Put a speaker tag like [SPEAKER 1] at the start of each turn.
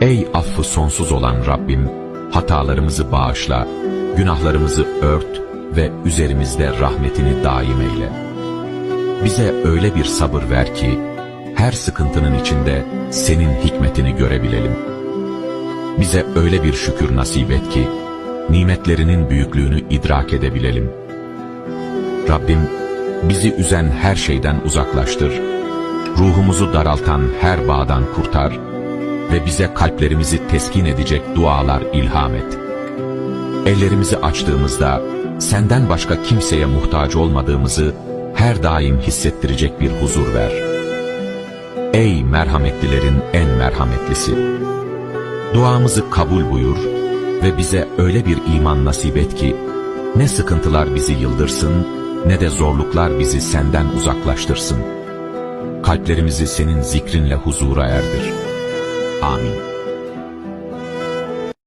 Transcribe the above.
[SPEAKER 1] Ey affı sonsuz olan Rabbim, hatalarımızı bağışla, günahlarımızı ört ve üzerimizde rahmetini daim eyle. Bize öyle bir sabır ver ki, her sıkıntının içinde senin hikmetini görebilelim. Bize öyle bir şükür nasip et ki, nimetlerinin büyüklüğünü idrak edebilelim. Rabbim, bizi üzen her şeyden uzaklaştır, ruhumuzu daraltan her bağdan kurtar ve bize kalplerimizi teskin edecek dualar ilham et. Ellerimizi açtığımızda, senden başka kimseye muhtaç olmadığımızı her daim hissettirecek bir huzur ver. Ey merhametlilerin en merhametlisi! Duamızı kabul buyur ve bize öyle bir iman nasip et ki, ne sıkıntılar bizi yıldırsın, ne de zorluklar bizi senden uzaklaştırsın. Kalplerimizi senin zikrinle huzura erdir. Amin.